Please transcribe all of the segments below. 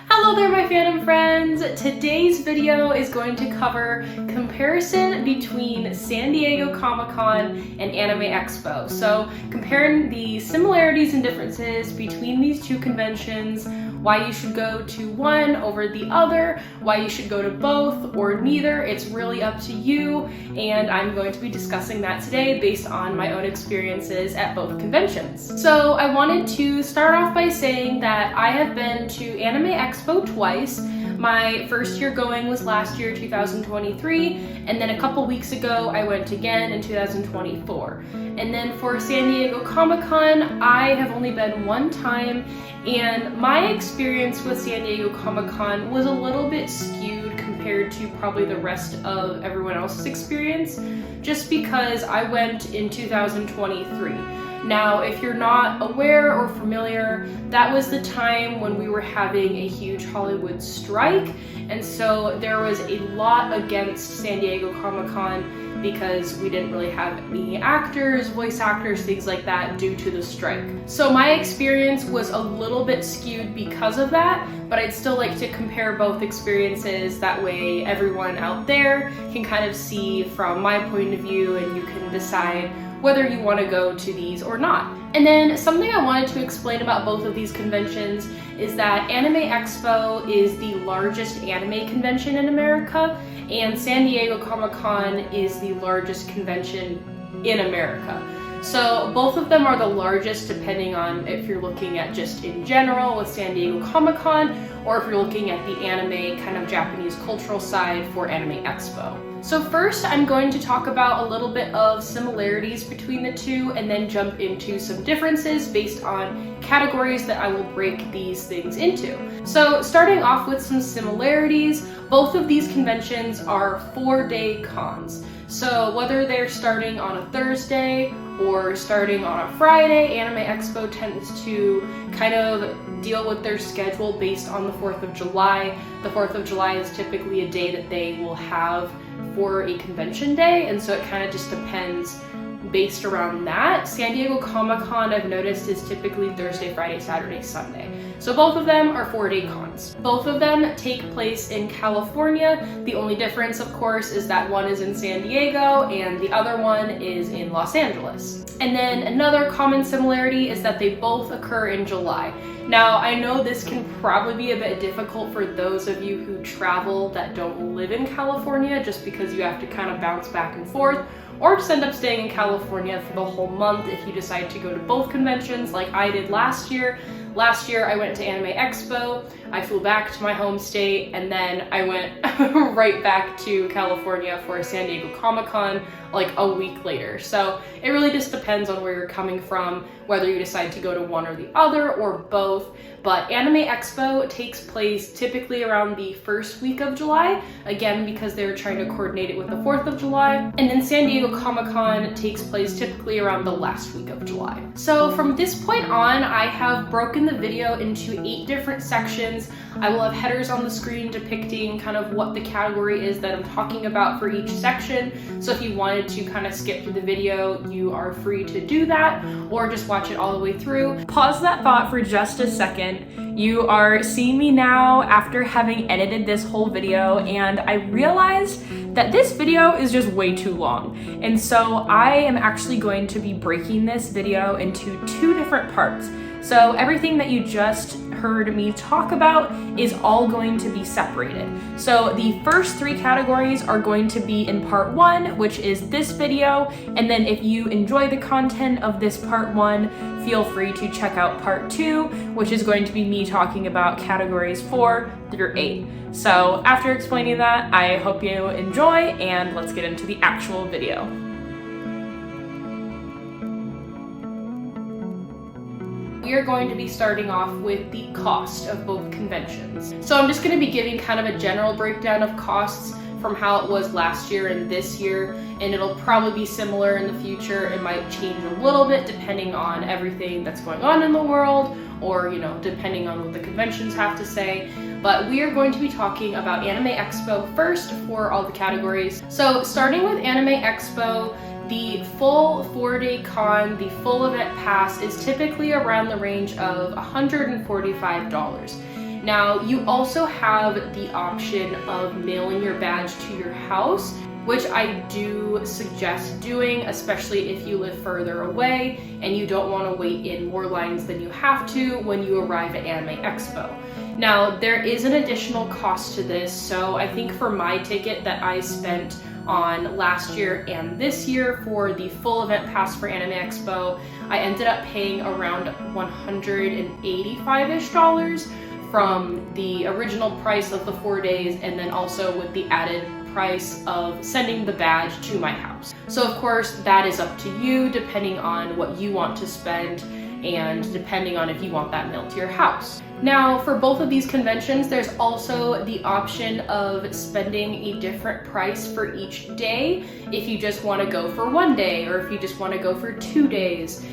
Hello there, my fandom friends! Today's video is going to cover comparison between San Diego Comic-Con and Anime Expo. So comparing the similarities and differences between these two conventions, why you should go to one over the other, why you should go to both or neither. It's really up to you, and I'm going to be discussing that today based on my own experiences at both conventions. So I wanted to start off by saying that I have been to Anime Expo twice. My first year going was last year, 2023, and then a couple weeks ago I went again in 2024. And then for San Diego Comic-Con, I have only been one time, and my experience with San Diego Comic-Con was a little bit skewed compared to probably the rest of everyone else's experience, just because I went in 2023. Now, if you're not aware or familiar, that was the time when we were having a huge Hollywood strike, and so there was a lot against San Diego Comic-Con because we didn't really have any actors, voice actors, things like that due to the strike. So my experience was a little bit skewed because of that, but I'd still like to compare both experiences. That way everyone out there can kind of see from my point of view, and you can decide whether you want to go to these or not. And then something I wanted to explain about both of these conventions is that Anime Expo is the largest anime convention in America, and San Diego Comic-Con is the largest convention in America. So both of them are the largest depending on if you're looking at just in general with San Diego Comic-Con, or if you're looking at the anime kind of Japanese cultural side for Anime Expo. So first I'm going to talk about a little bit of similarities between the two, and then jump into some differences based on categories that I will break these things into. So starting off with some similarities, both of these conventions are 4-day cons. So whether they're starting on a Thursday or starting on a Friday, Anime Expo tends to kind of deal with their schedule based on the 4th of July. The 4th of July is typically a day that they will have for a convention day, and so it kind of just depends based around that. San Diego Comic-Con, I've noticed, is typically Thursday, Friday, Saturday, Sunday. So both of them are 4-day cons. Both of them take place in California. The only difference, of course, is that one is in San Diego and the other one is in Los Angeles. And then another common similarity is that they both occur in July. Now, I know this can probably be a bit difficult for those of you who travel that don't live in California, just because you have to kind of bounce back and forth, or just end up staying in California for the whole month if you decide to go to both conventions like I did last year. Last year I went to Anime Expo, I flew back to my home state, and then I went right back to California for San Diego Comic-Con like a week later. So it really just depends on where you're coming from, whether you decide to go to one or the other or both. But Anime Expo takes place typically around the first week of July, again because they're trying to coordinate it with the 4th of July. And then San Diego Comic-Con takes place typically around the last week of July. So from this point on, I have broken the video into 8 different sections. I will have headers on the screen depicting kind of what the category is that I'm talking about for each section. So if you wanted to kind of skip through the video, you are free to do that, or just watch it all the way through. Pause that thought for just a second. You are seeing me now after having edited this whole video, and I realized that this video is just way too long. And so I am actually going to be breaking this video into 2 different parts. So everything that you just heard me talk about is all going to be separated. So the first 3 categories are going to be in part 1, which is this video. And then if you enjoy the content of this part 1, feel free to check out part 2, which is going to be me talking about categories 4 through 8. So after explaining that, I hope you enjoy, and let's get into the actual video. We are going to be starting off with the cost of both conventions. So I'm just going to be giving kind of a general breakdown of costs from how it was last year and this year, and it'll probably be similar in the future. It might change a little bit depending on everything that's going on in the world, or depending on what the conventions have to say. But we are going to be talking about Anime Expo first for all the categories. So starting with Anime Expo, the full 4-day con, the full event pass, is typically around the range of $145. Now, you also have the option of mailing your badge to your house, which I do suggest doing, especially if you live further away and you don't want to wait in more lines than you have to when you arrive at Anime Expo. Now, there is an additional cost to this, so I think for my ticket that I spent on last year and this year for the full event pass for Anime Expo, I ended up paying around $185-ish from the original price of the 4 days, and then also with the added price of sending the badge to my house. So of course that is up to you depending on what you want to spend and depending on if you want that mailed to your house. Now, for both of these conventions, there's also the option of spending a different price for each day if you just want to go for 1 day or if you just want to go for 2 days,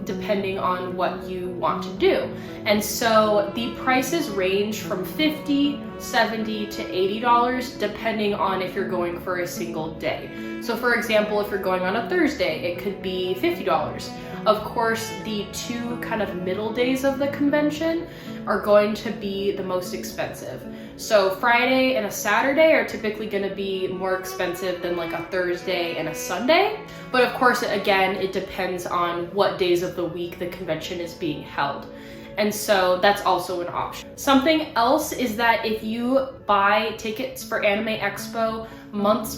depending on what you want to do. And so the prices range from $50, $70 to $80 depending on if you're going for a single day. So for example, if you're going on a Thursday, it could be $50. Of course, the 2 kind of middle days of the convention are going to be the most expensive. So Friday and a Saturday are typically going to be more expensive than like a Thursday and a Sunday. But of course, again, it depends on what days of the week the convention is being held. And so that's also an option. Something else is that if you buy tickets for Anime Expo months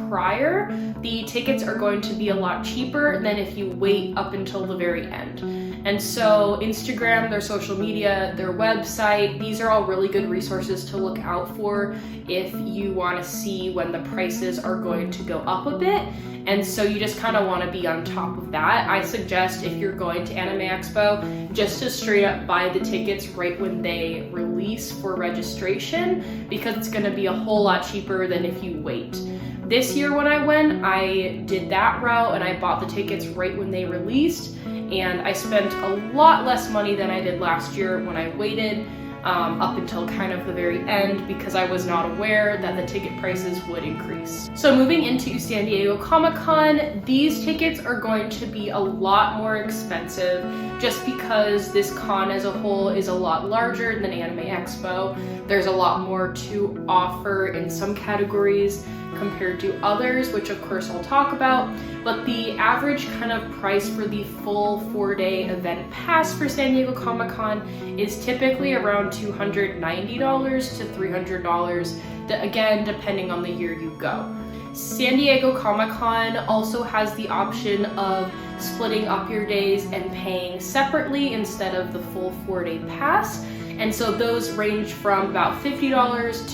prior, the tickets are going to be a lot cheaper than if you wait up until the very end. And so Instagram, their social media, their website, these are all really good resources to look out for if you want to see when the prices are going to go up a bit. And so you just kind of want to be on top of that. I suggest if you're going to Anime Expo, just to straight up buy the tickets right when they release for registration, because it's going to be a whole lot cheaper than if you wait. This year when I went, I did that route and I bought the tickets right when they released, and I spent a lot less money than I did last year when I waited up until kind of the very end, because I was not aware that the ticket prices would increase. So moving into San Diego Comic-Con, these tickets are going to be a lot more expensive just because this con as a whole is a lot larger than Anime Expo. There's a lot more to offer in some categories compared to others, which of course I'll talk about, but the average kind of price for the full 4-day event pass for San Diego Comic-Con is typically around $290 to $300, again, depending on the year you go. San Diego Comic-Con also has the option of splitting up your days and paying separately instead of the full 4-day pass. And so those range from about $50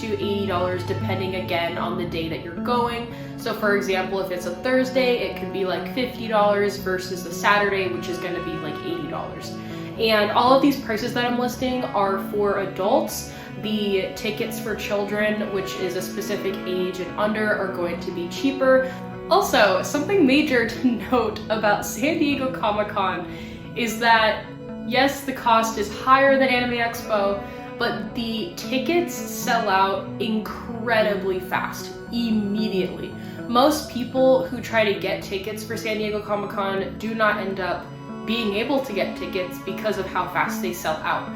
to $80 depending again on the day that you're going. So for example, if it's a Thursday, it could be like $50 versus a Saturday, which is going to be like $80. And all of these prices that I'm listing are for adults. The tickets for children, which is a specific age and under, are going to be cheaper. Also, something major to note about San Diego Comic-Con is that yes, the cost is higher than Anime Expo, but the tickets sell out incredibly fast, immediately. Most people who try to get tickets for San Diego Comic-Con do not end up being able to get tickets because of how fast they sell out.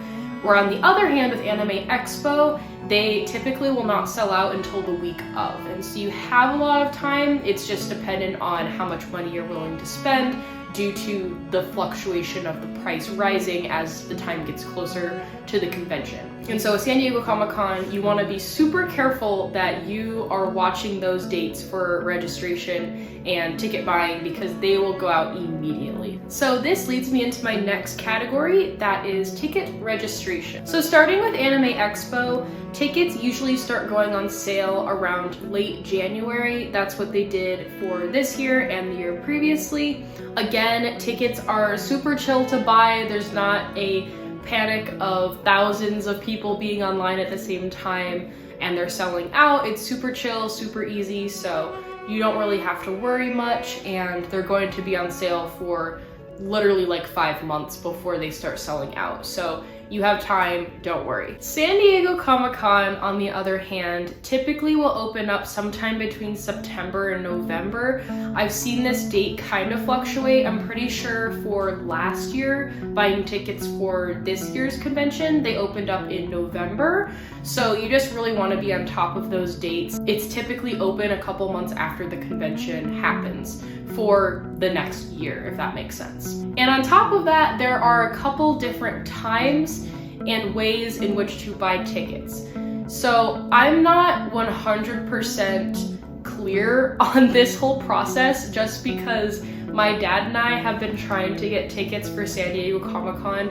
Where on the other hand, with Anime Expo, they typically will not sell out until the week of. And so you have a lot of time. It's just dependent on how much money you're willing to spend due to the fluctuation of the price rising as the time gets closer to the convention. And so with San Diego Comic-Con, you want to be super careful that you are watching those dates for registration and ticket buying, because they will go out immediately. So this leads me into my next category, that is ticket registration. So starting with Anime Expo, tickets usually start going on sale around late January. That's what they did for this year and the year previously. Again, tickets are super chill to buy. There's not a panic of thousands of people being online at the same time and they're selling out. It's super chill, super easy, so you don't really have to worry much, and they're going to be on sale for literally like 5 months before they start selling out. So You have time, don't worry. San Diego Comic-Con, on the other hand, typically will open up sometime between September and November. I've seen this date kind of fluctuate. I'm pretty sure for last year, buying tickets for this year's convention, they opened up in November. So you just really want to be on top of those dates. It's typically open a couple months after the convention happens for the next year, if that makes sense. And on top of that, there are a couple different times and ways in which to buy tickets. So I'm not 100% clear on this whole process just because my dad and I have been trying to get tickets for San Diego Comic-Con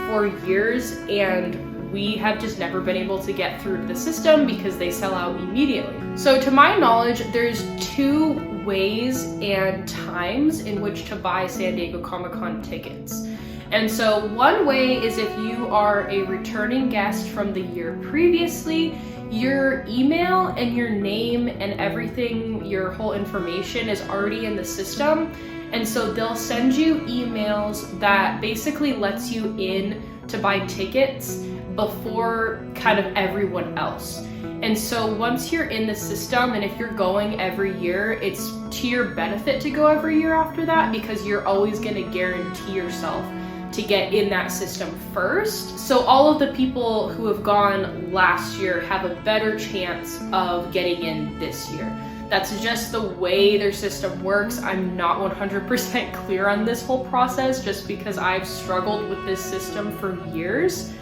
for years, and we have just never been able to get through the system because they sell out immediately. So to my knowledge, there's two ways and times in which to buy San Diego Comic-Con tickets. And so one way is if you are a returning guest from the year previously, your email and your name and everything, your whole information is already in the system. And so they'll send you emails that basically lets you in to buy tickets before kind of everyone else. And so once you're in the system, and if you're going every year, it's to your benefit to go every year after that, because you're always going to guarantee yourself to get in that system first. So all of the people who have gone last year have a better chance of getting in this year. That's just the way their system works. I'm not 100% clear on this whole process just because I've struggled with this system for years.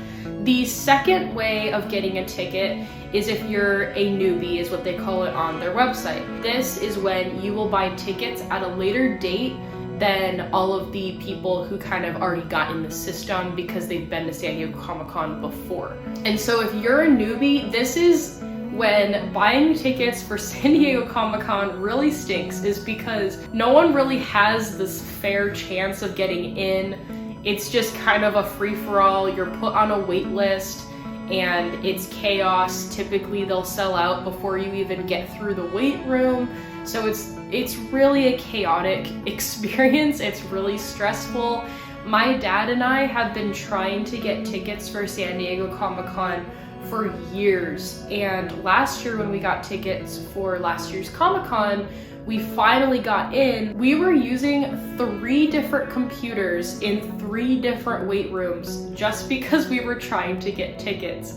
The second way of getting a ticket is if you're a newbie, is what they call it on their website. This is when you will buy tickets at a later date than all of the people who kind of already got in the system because they've been to San Diego Comic-Con before. And so if you're a newbie, this is when buying tickets for San Diego Comic-Con really stinks, is because no one really has this fair chance of getting in. It's just kind of a free-for-all. You're put on a wait list and it's chaos. Typically they'll sell out before you even get through the wait room. So it's really a chaotic experience. It's really stressful. My dad and I have been trying to get tickets for San Diego Comic-Con for years. And last year when we got tickets for last year's Comic-Con, we finally got in. We were using 3 different computers in 3 different wait rooms just because we were trying to get tickets.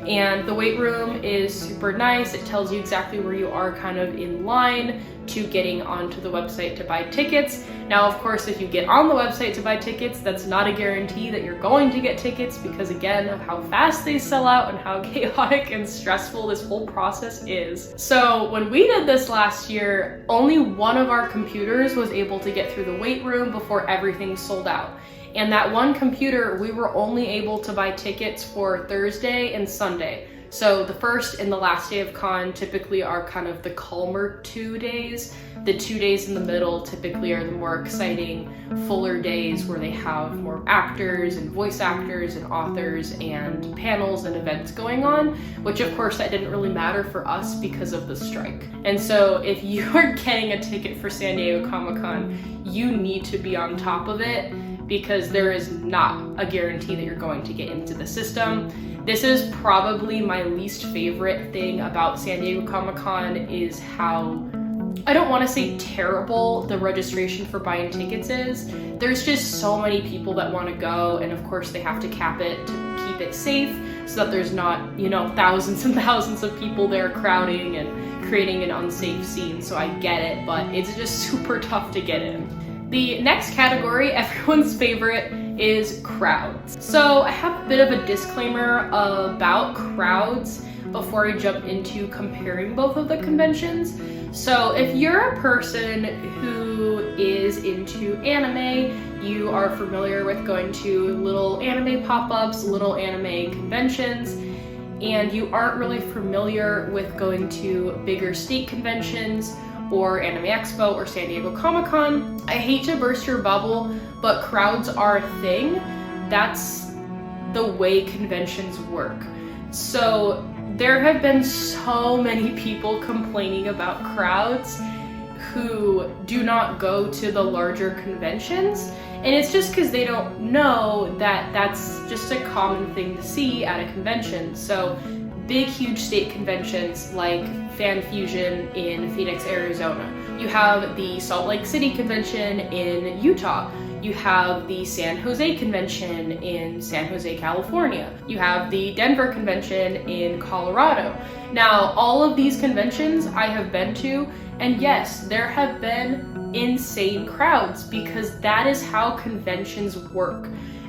And the wait room is super nice. It tells you exactly where you are kind of in line to getting onto the website to buy tickets. Now, of course, if you get on the website to buy tickets, that's not a guarantee that you're going to get tickets because, again, of how fast they sell out and how chaotic and stressful this whole process is. So when we did this last year, only one of our computers was able to get through the wait room before everything sold out. And that one computer, we were only able to buy tickets for Thursday and Sunday. So the first and the last day of con typically are kind of the calmer 2 days. The 2 days in the middle typically are the more exciting, fuller days where they have more actors and voice actors and authors and panels and events going on, which of course that didn't really matter for us because of the strike. And so if you are getting a ticket for San Diego Comic-Con, you need to be on top of it, because there is not a guarantee that you're going to get into the system. This is probably my least favorite thing about San Diego Comic-Con, is how, I don't want to say terrible the registration for buying tickets is. There's just so many people that want to go, and of course they have to cap it to keep it safe so that there's not, you know, thousands and thousands of people there crowding and creating an unsafe scene. So I get it, but it's just super tough to get in. The next category, everyone's favorite, is crowds. So I have a bit of a disclaimer about crowds before I jump into comparing both of the conventions. So if you're a person who is into anime, you are familiar with going to little anime pop-ups, little anime conventions, and you aren't really familiar with going to bigger state conventions or Anime Expo or San Diego Comic-Con, I hate to burst your bubble, but crowds are a thing. That's the way conventions work. So there have been so many people complaining about crowds who do not go to the larger conventions. And it's just because they don't know that that's just a common thing to see at a convention. So big, huge state conventions like Fan Fusion in Phoenix, Arizona. You have the Salt Lake City convention in Utah. You have the San Jose convention in San Jose, California. You have the Denver convention in Colorado. Now, all of these conventions I have been to, and yes, there have been insane crowds because that is how conventions work.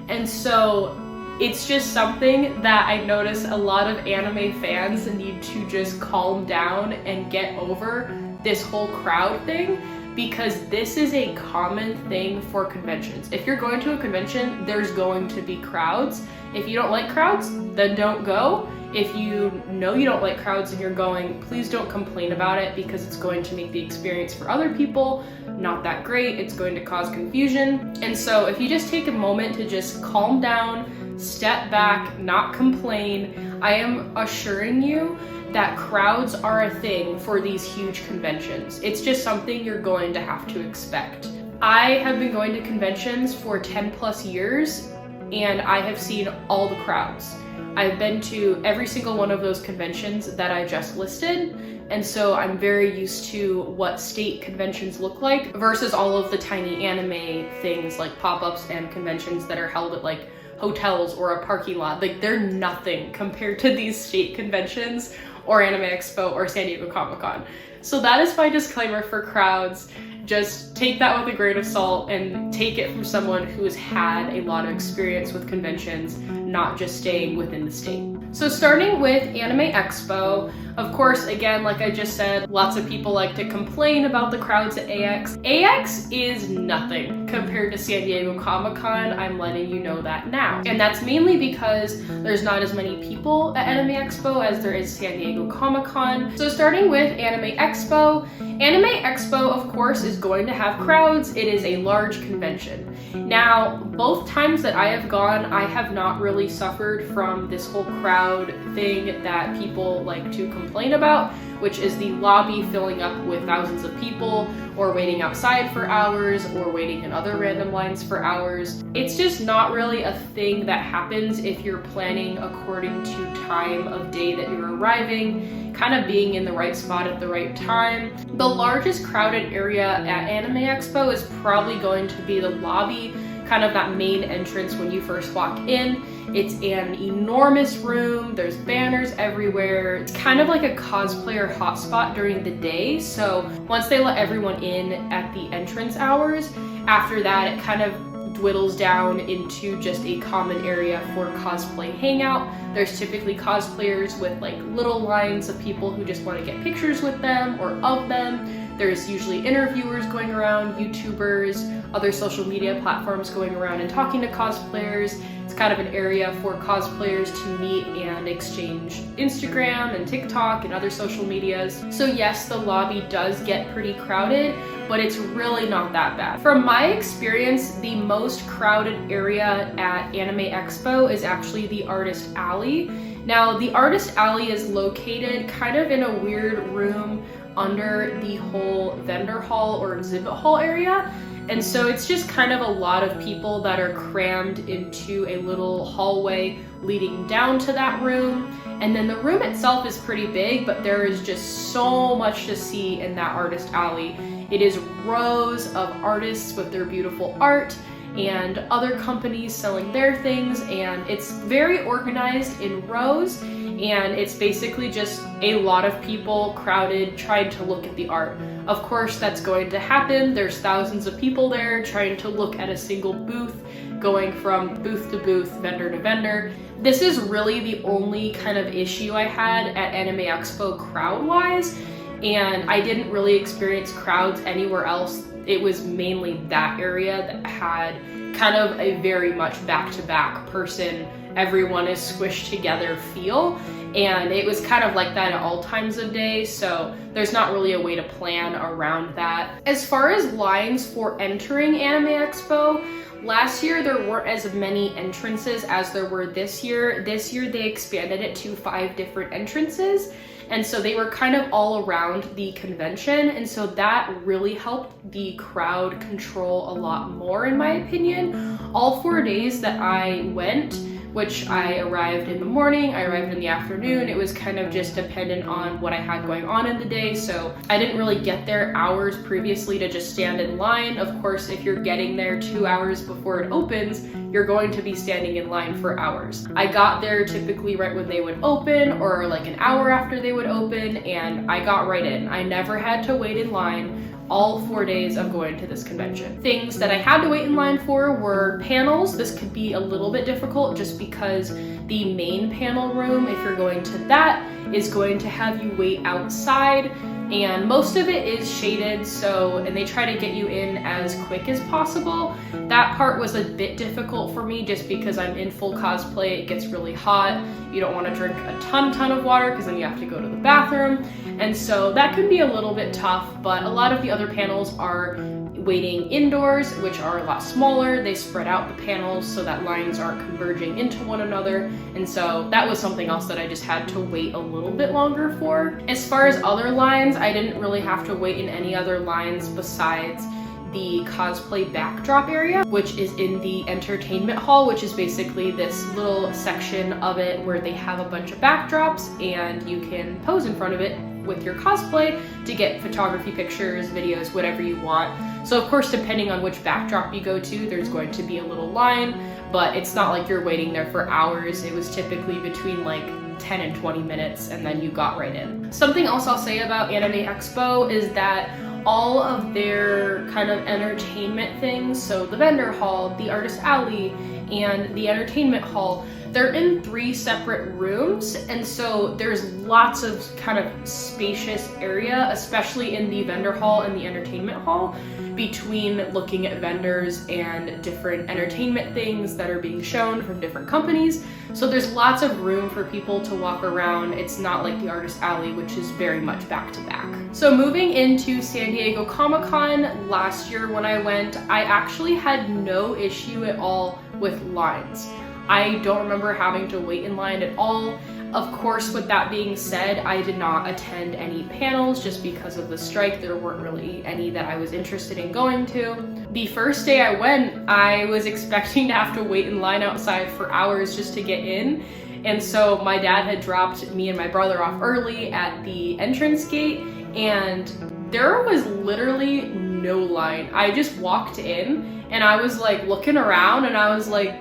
And so it's just something that I notice a lot of anime fans need to just calm down and get over this whole crowd thing, because this is a common thing for conventions. If you're going to a convention, there's going to be crowds. If you don't like crowds, then don't go. If you know you don't like crowds and you're going, please don't complain about it, because it's going to make the experience for other people not that great. It's going to cause confusion. And so if you just take a moment to just calm down, step back, not complain, I am assuring you that crowds are a thing for these huge conventions. It's just something you're going to have to expect. I have been going to conventions for 10 plus years, and I have seen all the crowds. I've been to every single one of those conventions that I just listed, and so I'm very used to what state conventions look like versus all of the tiny anime things like pop-ups and conventions that are held at like hotels or a parking lot. Like, they're nothing compared to these state conventions or Anime Expo or San Diego Comic-Con. So that is my disclaimer for crowds. Just take that with a grain of salt and take it from someone who has had a lot of experience with conventions, not just staying within the state. So starting with Anime Expo, of course, again, like I just said, lots of people like to complain about the crowds at AX. AX is nothing compared to San Diego Comic-Con. I'm letting you know that now. And that's mainly because there's not as many people at Anime Expo as there is San Diego Comic-Con. So starting with Anime Expo, Anime Expo, of course, is going to have crowds. It is a large convention. Now, both times that I have gone, I have not really suffered from this whole crowd thing that people like to complain about, which is the lobby filling up with thousands of people, or waiting outside for hours, or waiting in other random lines for hours. It's just not really a thing that happens if you're planning according to time of day that you're arriving, kind of being in the right spot at the right time. The largest crowded area at Anime Expo is probably going to be the lobby, kind of that main entrance when you first walk in. It's an enormous room, there's banners everywhere. It's kind of like a cosplayer hotspot during the day, so once they let everyone in at the entrance hours, after that it kind of dwindles down into just a common area for cosplay hangout. There's typically cosplayers with like little lines of people who just want to get pictures with them or of them. There's usually interviewers going around, YouTubers, other social media platforms going around and talking to cosplayers. It's kind of an area for cosplayers to meet and exchange Instagram and TikTok and other social medias. So yes, the lobby does get pretty crowded, but it's really not that bad. From my experience, the most crowded area at Anime Expo is actually the Artist Alley. Now, the Artist Alley is located kind of in a weird room under the whole vendor hall or exhibit hall area. And so it's just kind of a lot of people that are crammed into a little hallway leading down to that room. And then the room itself is pretty big, but there is just so much to see in that Artist Alley. It is rows of artists with their beautiful art and other companies selling their things, and it's very organized in rows, and it's basically just a lot of people crowded trying to look at the art. Of course, that's going to happen. There's thousands of people there trying to look at a single booth, going from booth to booth, vendor to vendor. This is really the only kind of issue I had at Anime Expo crowd-wise, and I didn't really experience crowds anywhere else. It was mainly that area that had kind of a very much back-to-back person everyone is squished together feel. And it was kind of like that at all times of day, so there's not really a way to plan around that. As far as lines for entering Anime Expo, last year there weren't as many entrances as there were this year. This year they expanded it to 5 different entrances, and so they were kind of all around the convention, and so that really helped the crowd control a lot more, in my opinion. All 4 days that I went, which I arrived in the morning, I arrived in the afternoon. It was kind of just dependent on what I had going on in the day. So I didn't really get there hours previously to just stand in line. Of course, if you're getting there 2 hours before it opens, you're going to be standing in line for hours. I got there typically right when they would open, or like an hour after they would open, and I got right in. I never had to wait in line all 4 days of going to this convention. Things that I had to wait in line for were panels. This could be a little bit difficult just because the main panel room, if you're going to that, is going to have you wait outside, and most of it is shaded, and they try to get you in as quick as possible. That part was a bit difficult for me just because I'm in full cosplay. It gets really hot. You don't want to drink a ton of water because then you have to go to the bathroom, and so that can be a little bit tough. But a lot of the other panels are waiting indoors, which are a lot smaller. They spread out the panels so that lines aren't converging into one another, and so that was something else that I just had to wait a little bit longer for. As far as other lines, I didn't really have to wait in any other lines besides the cosplay backdrop area, which is in the entertainment hall, which is basically this little section of it where they have a bunch of backdrops and you can pose in front of it with your cosplay to get photography, pictures, videos, whatever you want. So of course, depending on which backdrop you go to, there's going to be a little line, but it's not like you're waiting there for hours. It was typically between like 10 and 20 minutes, and then you got right in. Something else I'll say about Anime Expo is that all of their kind of entertainment things, so the vendor hall, the artist alley, and the entertainment hall, they're in 3 separate rooms, and so there's lots of kind of spacious area, especially in the vendor hall and the entertainment hall, between looking at vendors and different entertainment things that are being shown from different companies. So there's lots of room for people to walk around. It's not like the artist alley, which is very much back to back. So moving into San Diego Comic-Con, last year when I went, I actually had no issue at all with lines. I don't remember having to wait in line at all. Of course, with that being said, I did not attend any panels just because of the strike. There weren't really any that I was interested in going to. The first day I went, I was expecting to have to wait in line outside for hours just to get in. And so my dad had dropped me and my brother off early at the entrance gate, and there was literally no line. I just walked in and I was like looking around and I was like,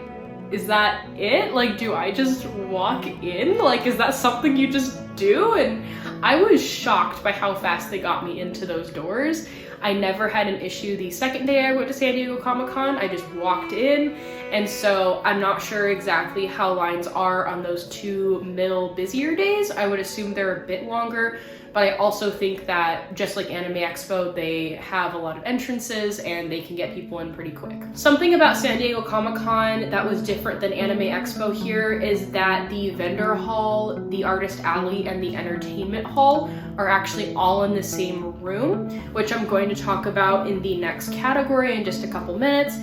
is that it? Like, do I just walk in? Like, is that something you just do? And I was shocked by how fast they got me into those doors. I never had an issue the second day I went to San Diego Comic-Con. I just walked in, and so I'm not sure exactly how lines are on those 2 middle busier days. I would assume they're a bit longer, but I also think that just like Anime Expo, they have a lot of entrances and they can get people in pretty quick. Something about San Diego Comic-Con that was different than Anime Expo here is that the vendor hall, the artist alley, and the entertainment hall are actually all in the same room, which I'm going to talk about in the next category in just a couple minutes.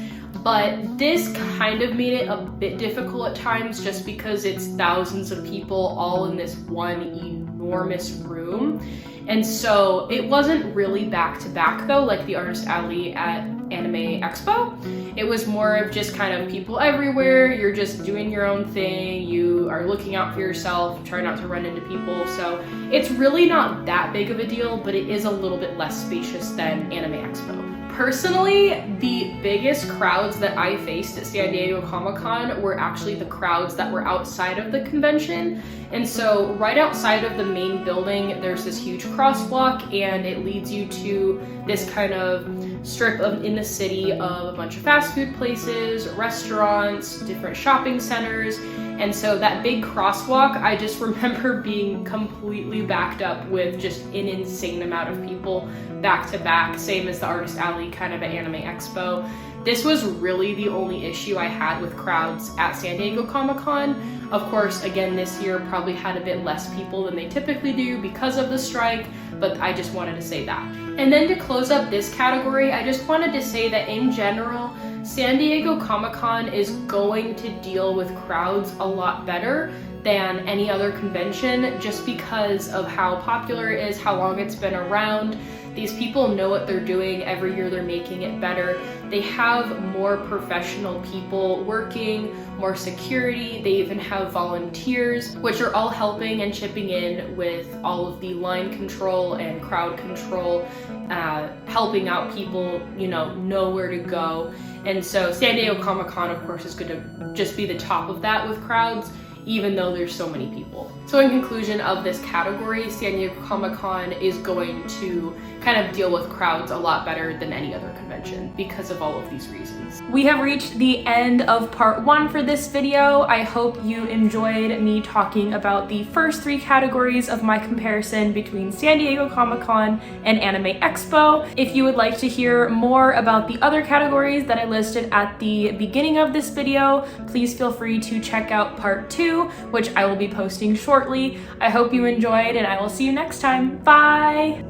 But this kind of made it a bit difficult at times just because it's thousands of people all in this one enormous room. And so it wasn't really back to back though, like the artist alley at Anime Expo. It was more of just kind of people everywhere. You're just doing your own thing. You are looking out for yourself, try not to run into people. So it's really not that big of a deal, but it is a little bit less spacious than Anime Expo. Personally, the biggest crowds that I faced at San Diego Comic-Con were actually the crowds that were outside of the convention. And so right outside of the main building, there's this huge crosswalk, and it leads you to this kind of strip in the city of a bunch of fast food places, restaurants, different shopping centers. And so that big crosswalk, I just remember being completely backed up with just an insane amount of people back to back, same as the artist alley kind of at Anime Expo. this was really the only issue I had with crowds at San Diego Comic-Con. Of course, again, this year probably had a bit less people than they typically do because of the strike, but I just wanted to say that. And then to close up this category, I just wanted to say that in general, San Diego Comic-Con is going to deal with crowds a lot better than any other convention, just because of how popular it is, how long it's been around. These people know what they're doing. Every year they're making it better. They have more professional people working, more security. They even have volunteers, which are all helping and chipping in with all of the line control and crowd control, helping out people, know where to go. And so San Diego Comic-Con, of course, is going to just be the top of that with crowds, even though there's so many people. So in conclusion of this category, San Diego Comic-Con is going to kind of deal with crowds a lot better than any other convention because of all of these reasons. We have reached the end of part 1 for this video. I hope you enjoyed me talking about the first 3 categories of my comparison between San Diego Comic-Con and Anime Expo. If you would like to hear more about the other categories that I listed at the beginning of this video, please feel free to check out part 2, which I will be posting shortly. I hope you enjoyed, and I will see you next time. Bye!